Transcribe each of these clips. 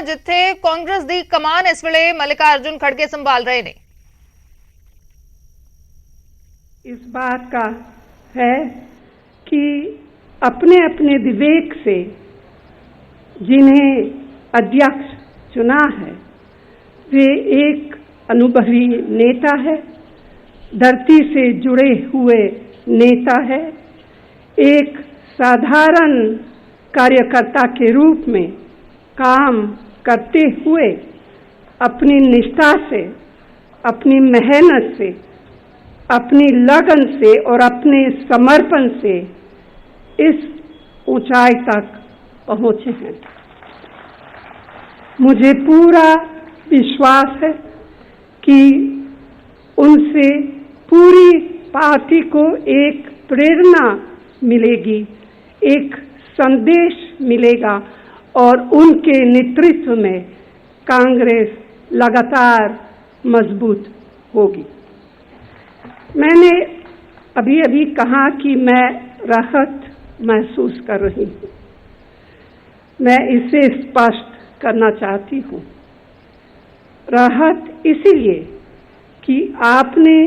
जिथे कांग्रेस दी कमान इस वेले मल्लिकार्जुन खड़गे संभाल रहे ने। इस बात का है कि अपने अपने विवेक से जिन्हें अध्यक्ष चुना है वे एक अनुभवी नेता है, धरती से जुड़े हुए नेता है, एक साधारण कार्यकर्ता के रूप में काम करते हुए अपनी निष्ठा से, अपनी मेहनत से, अपनी लगन से और अपने समर्पण से इस ऊंचाई तक पहुंचे हैं। मुझे पूरा विश्वास है कि उनसे पूरी पार्टी को एक प्रेरणा मिलेगी, एक संदेश मिलेगा और उनके नेतृत्व में कांग्रेस लगातार मजबूत होगी। मैंने अभी अभी कहा कि मैं राहत महसूस कर रही हूँ। मैं इसे स्पष्ट करना चाहती हूँ। राहत इसीलिए कि आपने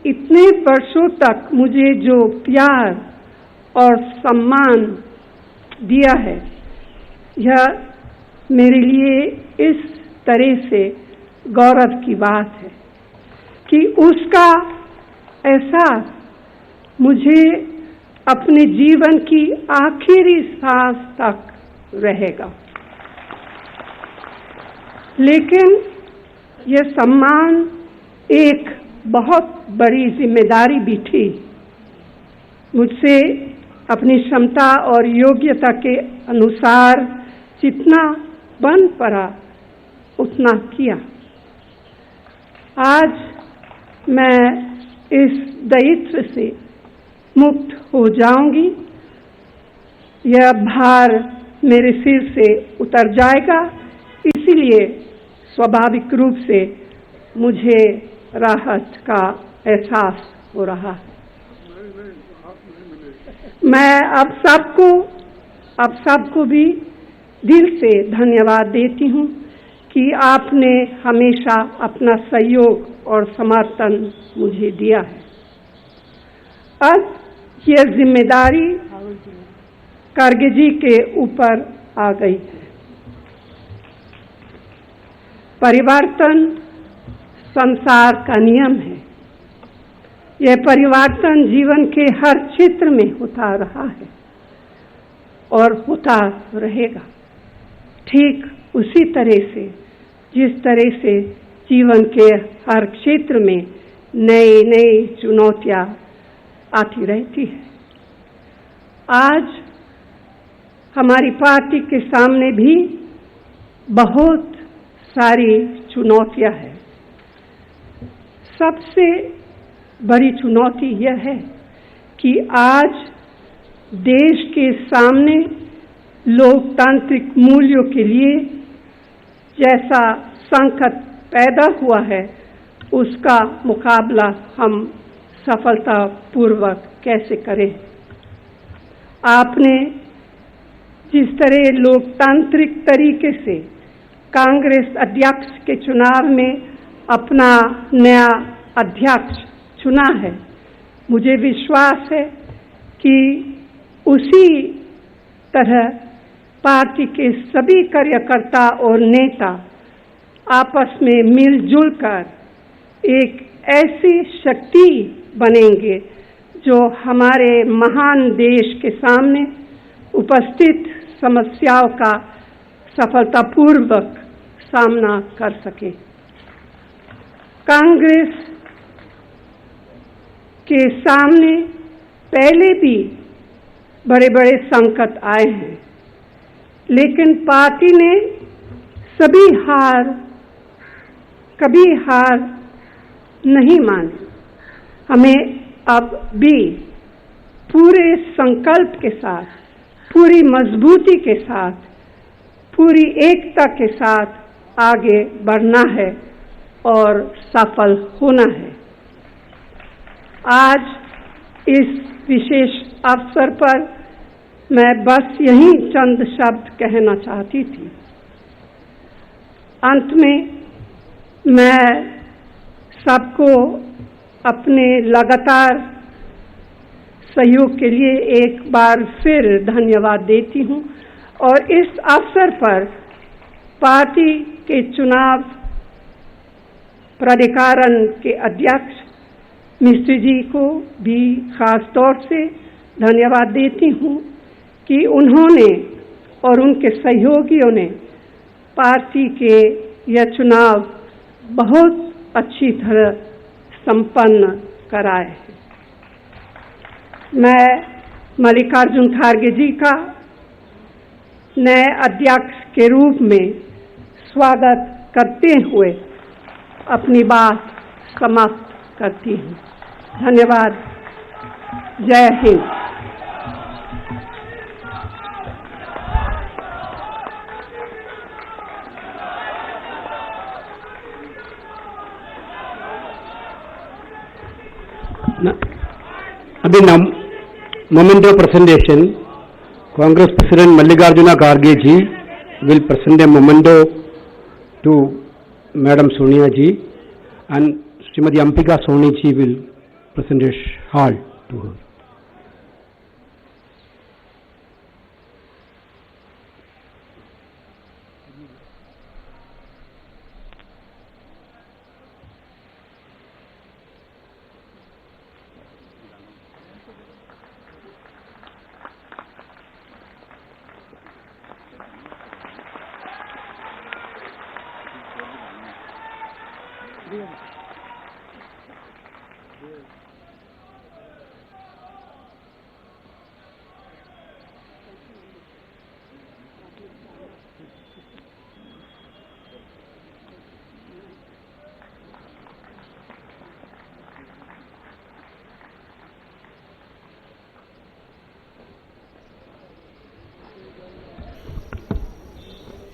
इतने वर्षों तक मुझे जो प्यार और सम्मान दिया है, यह मेरे लिए इस तरह से गौरव की बात है कि उसका एहसास मुझे अपने जीवन की आखिरी सांस तक रहेगा। लेकिन यह सम्मान एक बहुत बड़ी जिम्मेदारी भी थी। मुझसे अपनी क्षमता और योग्यता के अनुसार जितना बन पड़ा उतना किया। आज मैं इस दायित्व से मुक्त हो जाऊंगी। यह भार मेरे सिर से उतर जाएगा, इसीलिए स्वाभाविक रूप से मुझे राहत का एहसास हो रहा है। मैं अब सबको भी दिल से धन्यवाद देती हूँ कि आपने हमेशा अपना सहयोग और समर्थन मुझे दिया है। अब यह जिम्मेदारी खड़गे जी के ऊपर आ गई है। परिवर्तन संसार का नियम है। यह परिवर्तन जीवन के हर क्षेत्र में होता रहा है और होता रहेगा, ठीक उसी तरह से जिस तरह से जीवन के हर क्षेत्र में नई नई चुनौतियां आती रहती है। आज हमारी पार्टी के सामने भी बहुत सारी चुनौतियां हैं। सबसे बड़ी चुनौती यह है कि आज देश के सामने लोकतांत्रिक मूल्यों के लिए जैसा संकट पैदा हुआ है, उसका मुकाबला हम सफलतापूर्वक कैसे करें। आपने जिस तरह लोकतांत्रिक तरीके से कांग्रेस अध्यक्ष के चुनाव में अपना नया अध्यक्ष चुना है, मुझे विश्वास है कि उसी तरह पार्टी के सभी कार्यकर्ता और नेता आपस में मिलजुल कर एक ऐसी शक्ति बनेंगे जो हमारे महान देश के सामने उपस्थित समस्याओं का सफलतापूर्वक सामना कर सके। कांग्रेस के सामने पहले भी बड़े बड़े संकट आए हैं, लेकिन पार्टी ने कभी हार नहीं मानी। हमें अब भी पूरे संकल्प के साथ, पूरी मजबूती के साथ, पूरी एकता के साथ आगे बढ़ना है और सफल होना है। आज इस विशेष अवसर पर मैं बस यही चंद शब्द कहना चाहती थी। अंत में मैं सबको अपने लगातार सहयोग के लिए एक बार फिर धन्यवाद देती हूं और इस अवसर पर पार्टी के चुनाव प्राधिकरण के अध्यक्ष मिस्त्री जी को भी खास तौर से धन्यवाद देती हूं कि उन्होंने और उनके सहयोगियों ने पार्टी के यह चुनाव बहुत अच्छी तरह संपन्न कराए हैं। मैं मल्लिकार्जुन खड़गे जी का नए अध्यक्ष के रूप में स्वागत करते हुए अपनी बात समाप्त करती हूँ। धन्यवाद। जय Hind. At the moment of presentation, Congress President Mallikarjuna Kharge ji will present a memento to Madam Sonia ji, and Srimati Ambika Soni ji will present a shawl to her.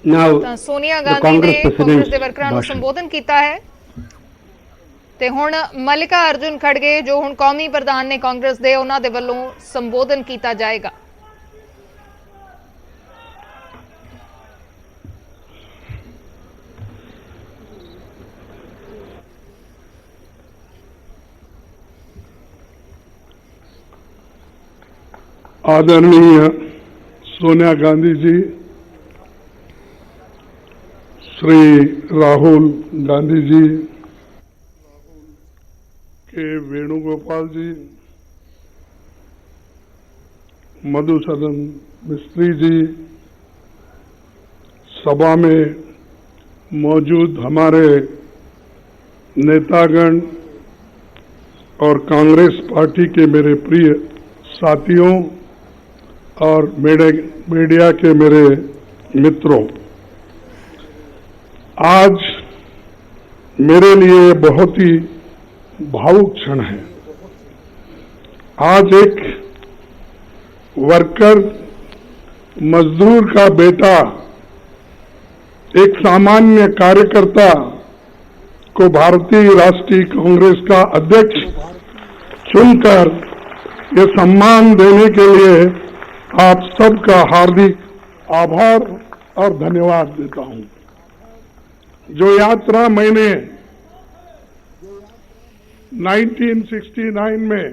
Now, ਤਾਂ ਸੋਨੀਆ the ਗਾਂਧੀ Congress ਨੇ President Congress ਦੇ ਵਰਕਰਾਂ ਨੂੰ Bhashan. ਸੰਬੋਧਨ ਕੀਤਾ ਹੈ ਤੇ ਹੁਣ ਮੱਲਿਕਾ ਅਰਜੁਨ ਖੜਗੇ ਜੋ ਹੁਣ ਕੌਮੀ ਪ੍ਰਧਾਨ ਨੇ ਕਾਂਗਰਸ ਦੇ, ਉਹਨਾਂ ਦੇ ਵੱਲੋਂ ਸੰਬੋਧਨ ਕੀਤਾ ਜਾਏਗਾ। आदरणीय सोनिया गांधी जी, श्री राहुल गांधी जी, के वेणुगोपाल जी, मधुसूदन मिस्त्री जी, सभा में मौजूद हमारे नेतागण और कांग्रेस पार्टी के मेरे प्रिय साथियों और मीडिया के मेरे मित्रों, आज मेरे लिए बहुत ही भावुक क्षण है। आज एक वर्कर, मजदूर का बेटा, एक सामान्य कार्यकर्ता को भारतीय राष्ट्रीय कांग्रेस का अध्यक्ष चुनकर ये सम्मान देने के लिए आप सबका हार्दिक आभार और धन्यवाद देता हूं। जो यात्रा मैंने 1969 में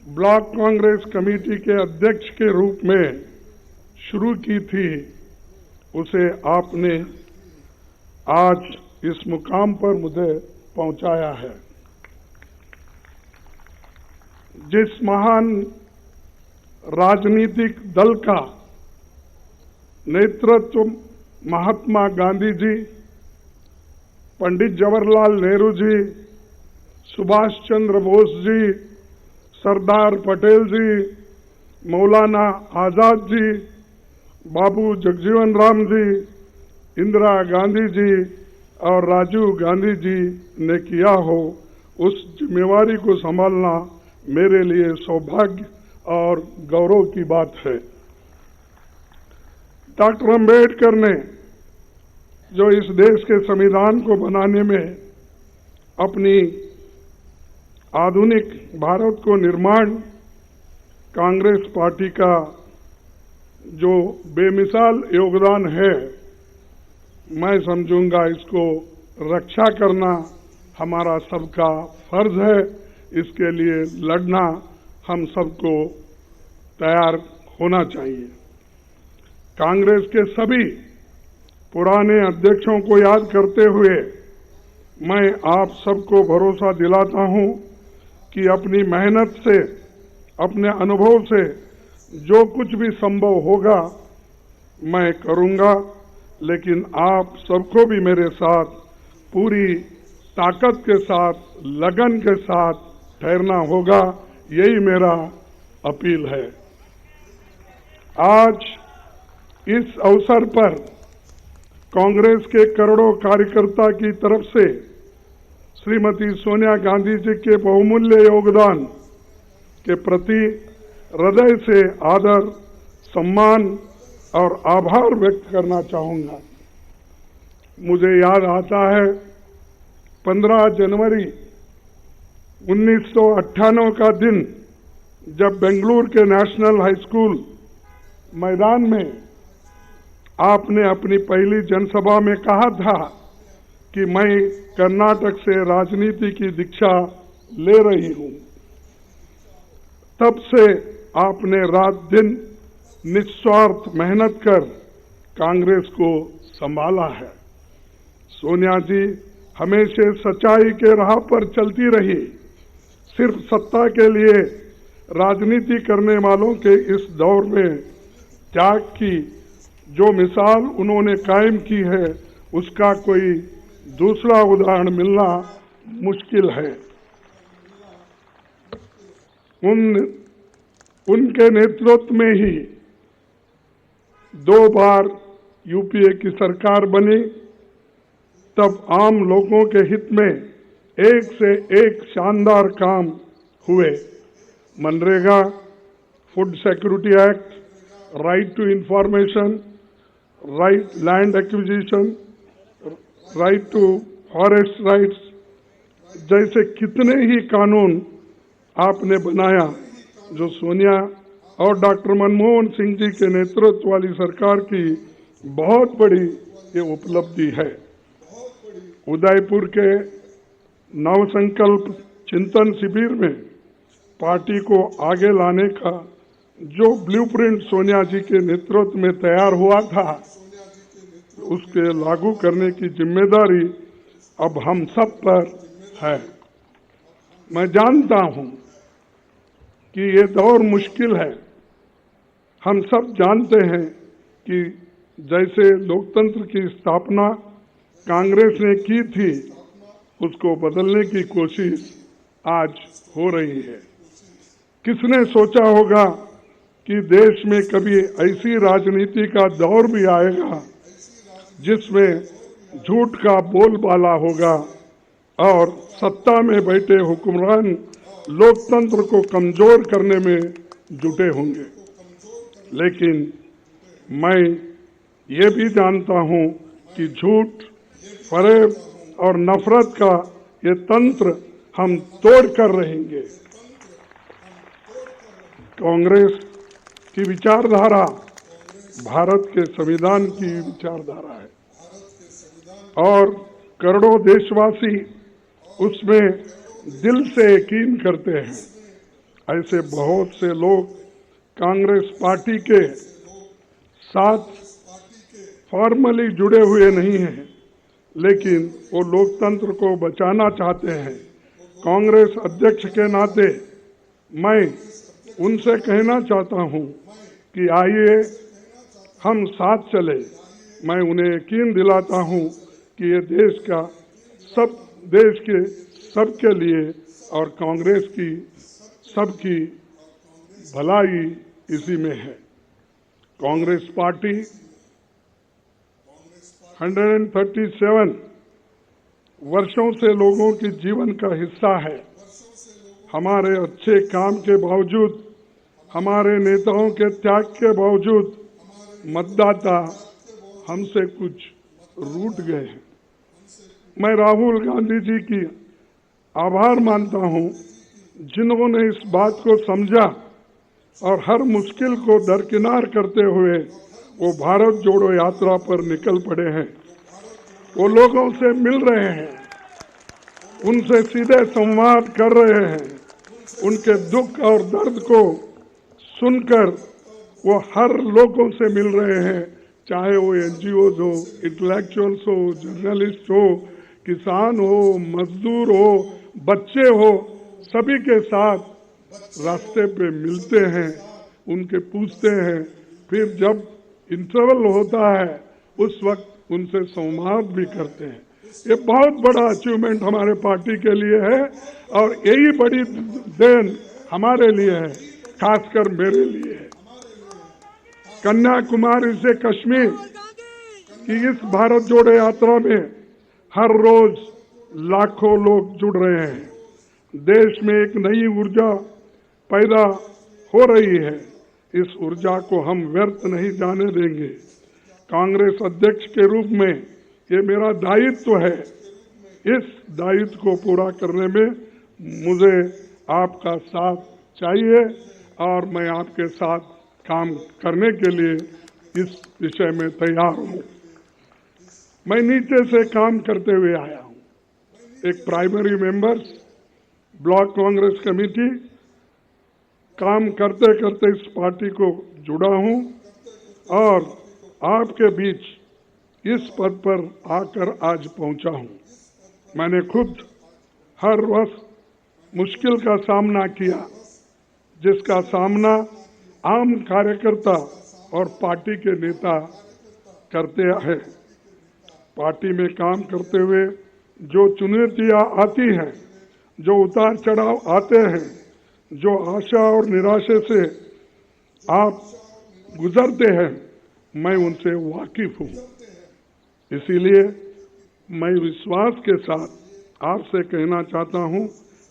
ब्लॉक कांग्रेस कमेटी के अध्यक्ष के रूप में शुरू की थी, उसे आपने आज इस मुकाम पर मुझे पहुंचाया है। जिस महान राजनीतिक दल का नेतृत्व महात्मा गांधी जी, पंडित जवाहरलाल नेहरू जी, सुभाष चंद्र बोस जी, सरदार पटेल जी, मौलाना आजाद जी, बाबू जगजीवन राम जी, इंदिरा गांधी जी और राजीव गांधी जी ने किया हो, उस जिम्मेवारी को संभालना मेरे लिए सौभाग्य और गौरव की बात है। डॉक्टर अंबेडकर ने जो इस देश के संविधान को बनाने में अपनी आधुनिक भारत को निर्माण, कांग्रेस पार्टी का जो बेमिसाल योगदान है, मैं समझूंगा इसको रक्षा करना हमारा सबका फर्ज है। इसके लिए लड़ना हम सबको तैयार होना चाहिए। कांग्रेस के सभी पुराने अध्यक्षों को याद करते हुए मैं आप सबको भरोसा दिलाता हूं कि अपनी मेहनत से, अपने अनुभव से जो कुछ भी संभव होगा मैं करूंगा, लेकिन आप सबको भी मेरे साथ पूरी ताकत के साथ, लगन के साथ ठहरना होगा। यही मेरा अपील है। आज इस अवसर पर कांग्रेस के करोड़ों कार्यकर्ता की तरफ से श्रीमती सोनिया गांधी जी के बहुमूल्य योगदान के प्रति हृदय से आदर, सम्मान और आभार व्यक्त करना चाहूंगा। मुझे याद आता है 15 जनवरी 1998 का दिन, जब बेंगलुरु के नेशनल हाई स्कूल मैदान में आपने अपनी पहली जनसभा में कहा था कि मैं कर्नाटक से राजनीति की दीक्षा ले रही हूं। तब से आपने रात दिन निस्वार्थ मेहनत कर कांग्रेस को संभाला है। सोनिया जी हमेशा सच्चाई के राह पर चलती रही। सिर्फ सत्ता के लिए राजनीति करने वालों के इस दौर में त्याग की जो मिसाल उन्होंने कायम की है, उसका कोई दूसरा उदाहरण मिलना मुश्किल है। उनके नेतृत्व में ही 2 बार यूपीए की सरकार बनी। तब आम लोगों के हित में एक से एक शानदार काम हुए। मनरेगा, food security act, right to information, right land acquisition, right to forest rights जैसे कितने ही कानून आपने बनाया, जो सोनिया और डॉक्टर मनमोहन सिंह जी के नेतृत्व वाली सरकार की बहुत बड़ी ये उपलब्धि है। उदयपुर के नवसंकल्प चिंतन शिविर में पार्टी को आगे लाने का जो ब्लूप्रिंट सोनिया जी के नेतृत्व में तैयार हुआ था, उसके लागू करने की जिम्मेदारी अब हम सब पर है। मैं जानता हूं कि ये दौर मुश्किल है। हम सब जानते हैं कि जैसे लोकतंत्र की स्थापना कांग्रेस ने की थी, उसको बदलने की कोशिश आज हो रही है। किसने सोचा होगा कि देश में कभी ऐसी राजनीति का दौर भी आएगा जिसमें झूठ का बोलबाला होगा और सत्ता में बैठे हुक्मरान लोकतंत्र को कमजोर करने में जुटे होंगे। लेकिन मैं ये भी जानता हूं कि झूठ, फरेब और नफरत का ये तंत्र हम तोड़ कर रहेंगे। कांग्रेस की विचारधारा भारत के संविधान की विचारधारा है और करोड़ों देशवासी उसमें दिल से यकीन करते हैं। ऐसे बहुत से लोग कांग्रेस पार्टी के साथ फॉर्मली जुड़े हुए नहीं हैं, लेकिन वो लोकतंत्र को बचाना चाहते हैं। कांग्रेस अध्यक्ष के नाते मैं उनसे कहना चाहता हूं कि आइए हम साथ चले। मैं उन्हें यकीन दिलाता हूं कि ये देश के सबके लिए और कांग्रेस की सबकी भलाई इसी में है। कांग्रेस पार्टी 137 वर्षों से लोगों के जीवन का हिस्सा है। हमारे अच्छे काम के बावजूद, हमारे नेताओं के त्याग के बावजूद मतदाता हमसे कुछ रूठ गए हैं। मैं राहुल गांधी जी की आभार मानता हूं, जिन्होंने इस बात को समझा और हर मुश्किल को दरकिनार करते हुए वो भारत जोड़ो यात्रा पर निकल पड़े हैं। वो लोगों से मिल रहे हैं, उनसे सीधे संवाद कर रहे हैं, उनके दुख और दर्द को सुनकर वो हर लोगों से मिल रहे हैं, चाहे वो एनजीओज हो, इंटेलेक्चुअल्स हो, जर्नलिस्ट हो, किसान हो, मजदूर हो, बच्चे हो, सभी के साथ रास्ते पे मिलते हैं, उनके पूछते हैं, फिर जब इंटरवल होता है उस वक्त उनसे संवाद भी करते हैं। ये बहुत बड़ा अचीवमेंट हमारे पार्टी के लिए है और यही बड़ी देन हमारे लिए है, खासकर मेरे लिए है। कन्याकुमारी से कश्मीर की इस भारत जोड़ो यात्रा में हर रोज लाखों लोग जुड़ रहे हैं। देश में एक नई ऊर्जा पैदा हो रही है, इस ऊर्जा को हम व्यर्थ नहीं जाने देंगे। कांग्रेस अध्यक्ष के रूप में ये मेरा दायित्व है, इस दायित्व को पूरा करने में मुझे आपका साथ चाहिए और मैं आपके साथ काम करने के लिए इस विषय में तैयार हूं। मैं नीचे से काम करते हुए आया हूं, एक primary members, block Congress committee, काम करते करते इस पार्टी को जुड़ा हूं और आपके बीच इस पद पर आकर आज पहुंचा हूं। मैंने खुद हर वक्त मुश्किल का सामना किया, जिसका सामना आम कार्यकर्ता और पार्टी के नेता करते हैं। पार्टी में काम करते हुए जो चुनौतियां आती हैं, जो उतार चढ़ाव आते हैं, जो आशा और निराशा से आप गुजरते हैं, मैं उनसे वाकिफ हूं। इसीलिए मैं विश्वास के साथ आपसे कहना चाहता हूं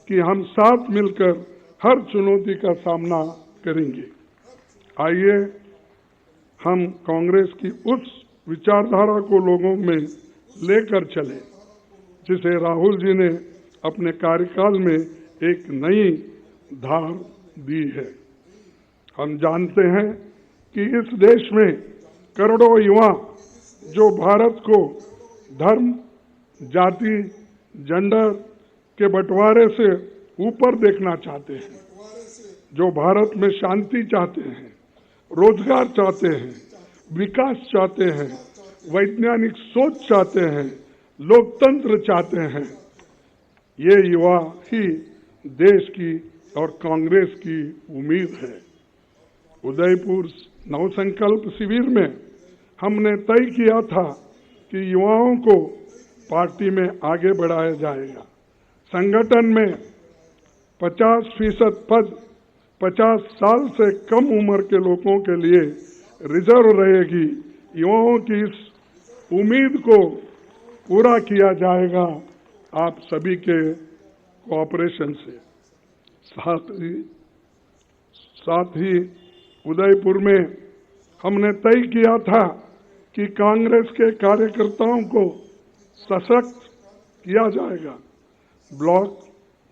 कि हम साथ मिलकर हर चुनौती का सामना करेंगे। आइए हम कांग्रेस की उस विचारधारा को लोगों में लेकर चले, जिसे राहुल जी ने अपने कार्यकाल में एक नई धार दी है। हम जानते हैं कि इस देश में करोड़ों युवा जो भारत को धर्म, जाति, जेंडर के बंटवारे से ऊपर देखना चाहते हैं, जो भारत में शांति चाहते हैं, रोजगार चाहते हैं, विकास चाहते हैं, वैज्ञानिक सोच चाहते हैं, लोकतंत्र चाहते हैं, ये युवा ही देश की और कांग्रेस की उम्मीद है। उदयपुर नवसंकल्प शिविर में हमने तय किया था कि युवाओं को पार्टी में आगे बढ़ाया जाएगा। संगठन में 50% पद 50 साल से कम उम्र के लोगों के लिए रिजर्व रहेगी। युवाओं की इस उम्मीद को पूरा किया जाएगा आप सभी के कोऑपरेशन से। साथ ही उदयपुर में हमने तय किया था कि कांग्रेस के कार्यकर्ताओं को सशक्त किया जाएगा। ब्लॉक,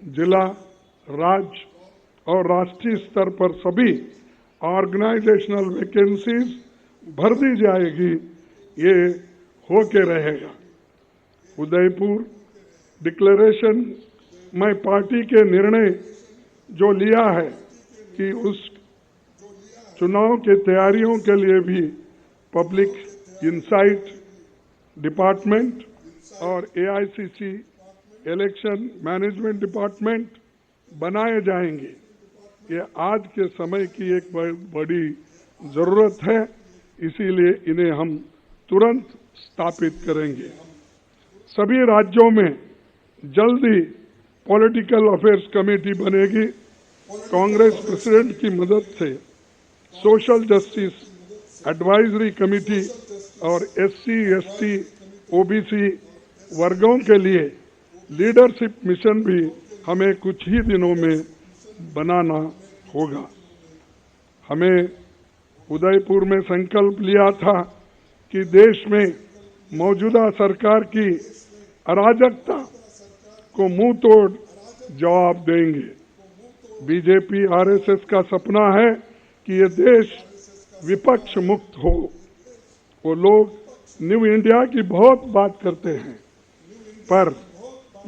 जिला, राज्य और राष्ट्रीय स्तर पर सभी ऑर्गेनाइजेशनल वैकेंसीज भर दी जाएगी, ये होके रहेगा। उदयपुर डिक्लेरेशन में पार्टी के निर्णय जो लिया है कि उस चुनाव की तैयारियों के लिए भी पब्लिक इंसाइट डिपार्टमेंट और एआईसीसी इलेक्शन मैनेजमेंट डिपार्टमेंट बनाए जाएंगे। ये आज के समय की एक बड़ी जरूरत है, इसीलिए इन्हें हम तुरंत स्थापित करेंगे। सभी राज्यों में जल्दी पॉलिटिकल अफेयर्स कमेटी बनेगी। कांग्रेस प्रेसिडेंट की मदद से सोशल जस्टिस एडवाइजरी कमेटी और SC, ST, OBC वर्गों के लिए लीडरशिप मिशन भी हमें कुछ ही दिनों में बनाना होगा। हमें उदयपुर में संकल्प लिया था कि देश में मौजूदा सरकार की अराजकता को मुंह तोड़ जवाब देंगे। बीजेपी RSS का सपना है कि ये देश विपक्ष मुक्त हो। वो लोग न्यू इंडिया की बहुत बात करते हैं, पर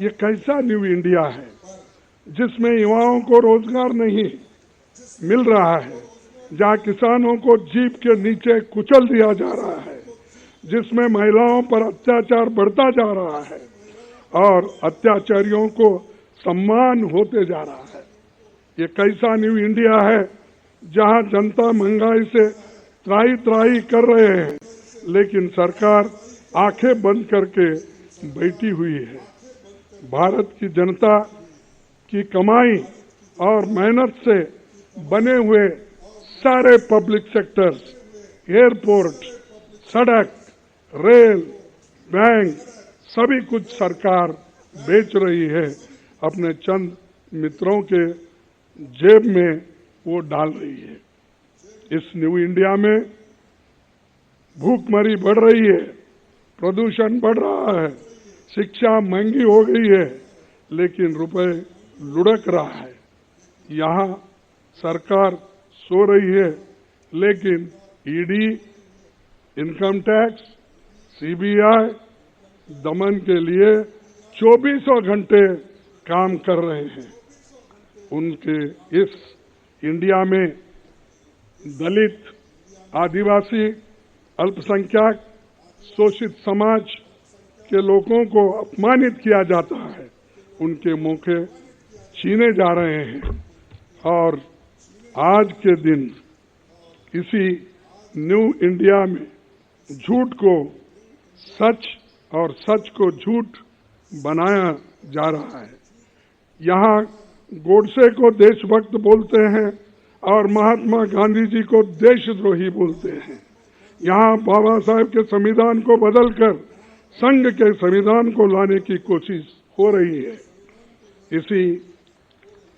ये कैसा न्यू इंडिया है जिसमें युवाओं को रोजगार नहीं मिल रहा है, जहां किसानों को जीप के नीचे कुचल दिया जा रहा है, जिसमें महिलाओं पर अत्याचार बढ़ता जा रहा है और अत्याचारियों को सम्मान होते जा रहा है। ये कैसा न्यू इंडिया है जहां जनता महंगाई से त्राही त्राही कर रहे हैं, लेकिन सरकार आंखें बंद करके बैठी हुई है। भारत की जनता की कमाई और मेहनत से बने हुए सारे पब्लिक सेक्टर्स, एयरपोर्ट, सड़क, रेल, बैंक, सभी कुछ सरकार बेच रही है, अपने चंद मित्रों के जेब में वो डाल रही है। इस न्यू इंडिया में भूखमरी बढ़ रही है, प्रदूषण बढ़ रहा है, शिक्षा महंगी हो गई है, लेकिन रुपए लुढ़क रहा है। यहाँ सरकार सो रही है, लेकिन ईडी, इनकम टैक्स, सीबीआई दमन के लिए 24 घंटे काम कर रहे हैं। उनके इस इंडिया में दलित, आदिवासी, अल्पसंख्यक, शोषित समाज के लोगों को अपमानित किया जाता है, उनके मौके छीने जा रहे हैं। और आज के दिन इसी न्यू इंडिया में झूठ को सच और सच को झूठ बनाया जा रहा है। यहाँ गोडसे को देशभक्त बोलते हैं और महात्मा गांधी जी को देशद्रोही बोलते हैं। यहाँ बाबा साहेब के संविधान को बदलकर संघ के संविधान को लाने की कोशिश हो रही है। इसी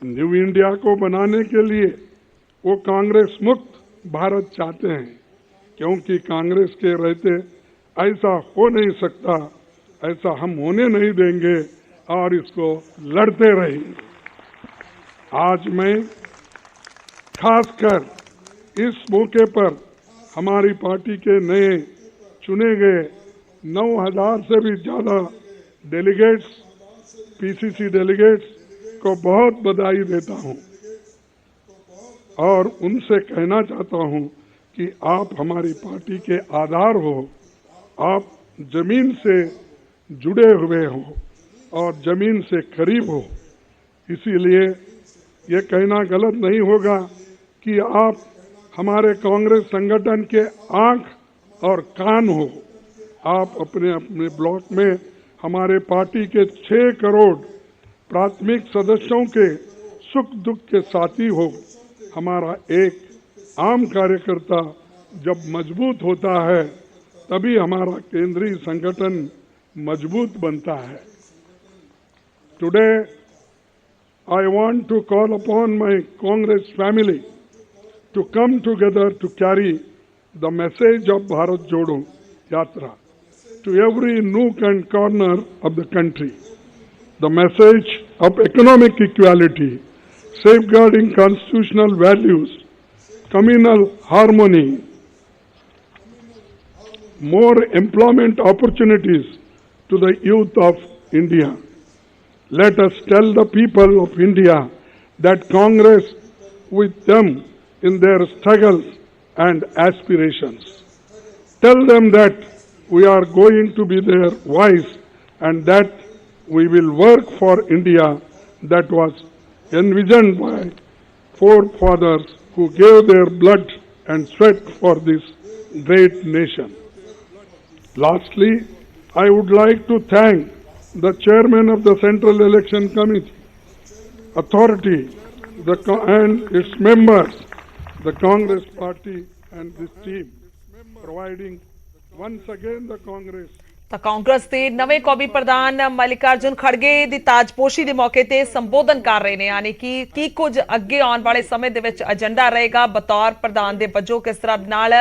न्यू इंडिया को बनाने के लिए वो कांग्रेस मुक्त भारत चाहते हैं, क्योंकि कांग्रेस के रहते ऐसा हो नहीं सकता, ऐसा हम होने नहीं देंगे और इसको लड़ते रहेंगे। आज मैं खासकर इस मौके पर हमारी पार्टी के नए चुने गए 9,000 से भी ज्यादा डेलीगेट्स, पीसीसी डेलीगेट्स को बहुत बधाई देता हूं और उनसे कहना चाहता हूं कि आप हमारी पार्टी के आधार हो, आप जमीन से जुड़े हुए हो और जमीन से करीब हो। इसीलिए ये कहना गलत नहीं होगा कि आप हमारे कांग्रेस संगठन के आंख और कान हो। आप अपने अपने ब्लॉक में हमारे पार्टी के 6 करोड़ प्राथमिक सदस्यों के सुख दुख के साथी हो। हमारा एक आम कार्यकर्ता जब मजबूत होता है, तभी हमारा केंद्रीय संगठन मजबूत बनता है। Today I want to call upon my Congress family to come together to carry the message of Bharat Jodo Yatra to every nook and corner of the country. The message of economic equality, safeguarding constitutional values, communal harmony, more employment opportunities to the youth of India. Let us tell the people of India that Congress with them in their struggles and aspirations. Tell them that we are going to be their voice and that we will work for India that was envisioned by forefathers who gave their blood and sweat for this great nation. Lastly, I would like to thank the chairman of the Central Election Committee, authority, and its members, the Congress party and this team, providing once again the Congress ਤਾਂ ਕਾਂਗਰਸ ਦੇ ਨਵੇਂ ਕੌਮੀ ਪ੍ਰਧਾਨ ਮਲਿਕਾਰਜੁਨ ਖੜਗੇ ਦੀ ਤਾਜਪੋਸ਼ੀ ਦੇ ਮੌਕੇ ਤੇ ਸੰਬੋਧਨ ਕਰ ਰਹੇ ਨੇ, ਯਾਨੀ ਕਿ ਕੀ ਕੁਝ ਅੱਗੇ ਆਉਣ ਵਾਲੇ ਸਮੇਂ ਦੇ ਵਿੱਚ ਏਜੰਡਾ ਰਹੇਗਾ, ਬਤੌਰ ਪ੍ਰਧਾਨ ਦੇ ਵਜੋਂ ਕਿਸ ਤਰ੍ਹਾਂ ਨਾਲ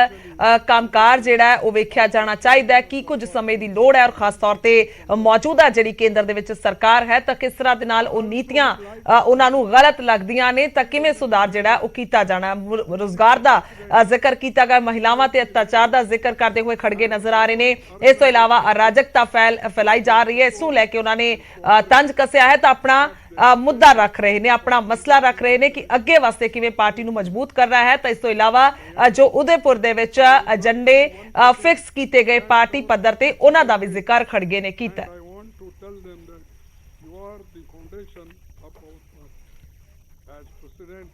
ਕੰਮਕਾਰ ਜਿਹੜਾ ਹੈ ਉਹ ਵੇਖਿਆ ਜਾਣਾ ਚਾਹੀਦਾ ਹੈ, ਕੀ ਕੁਝ ਸਮੇਂ ਦੀ ਲੋੜ ਹੈ, ਔਰ ਖਾਸ ਤੌਰ ਤੇ ਮੌਜੂਦਾ ਜਿਹੜੀ ਕੇਂਦਰ ਦੇ ਵਿੱਚ ਸਰਕਾਰ ਹੈ ਤਾਂ ਕਿਸ ਤਰ੍ਹਾਂ ਦੇ ਨਾਲ ਉਹ ਨੀਤੀਆਂ ਉਹਨਾਂ ਨੂੰ ਗਲਤ ਲੱਗਦੀਆਂ ਨੇ ਤਾਂ ਕਿਵੇਂ ਸੁਧਾਰ ਜਿਹੜਾ ਉਹ ਕੀਤਾ ਜਾਣਾ। ਰੋਜ਼ਗਾਰ ਦਾ ਜ਼ਿਕਰ ਕੀਤਾ ਗਿਆ, ਮਹਿਲਾਵਾਂ ਤੇ ਅਤਿਆਚਾਰ ਦਾ ਜ਼ਿਕਰ ਕਰਦੇ ਹੋਏ ਖੜਗੇ ਨਜ਼ਰ ਆ ਰਹੇ ਨੇ। ਇਸ ਤੋਂ ਇਲਾਵਾ ਅਰਾਜਕਤਾ ਫੈਲਾਈ ਜਾ ਰਹੀ ਹੈ, ਇਸ ਨੂੰ ਲੈ ਕੇ ਉਹਨਾਂ ਨੇ ਤੰਜ ਕੱਸਿਆ ਹੈ ਤਾਂ ਆਪਣਾ ਮੁੱਦਾ ਰੱਖ ਰਹੇ ਨੇ, ਆਪਣਾ ਮਸਲਾ ਰੱਖ ਰਹੇ ਨੇ ਕਿ ਅੱਗੇ ਵਾਸਤੇ ਕਿਵੇਂ ਪਾਰਟੀ ਨੂੰ ਮਜ਼ਬੂਤ ਕਰਨਾ ਹੈ। ਤਾਂ ਇਸ ਤੋਂ ਇਲਾਵਾ ਜੋ ਉਦੈਪੁਰ ਦੇ ਵਿੱਚ ਏਜੰਡੇ ਫਿਕਸ ਕੀਤੇ ਗਏ ਪਾਰਟੀ ਪੱਧਰ ਤੇ ਉਹਨਾਂ ਦਾ ਵੀ ਜ਼ਿਕਰ ਖੜਗੇ ਨੇ ਕੀਤਾ। I want to tell them that you are the foundation of our party. As President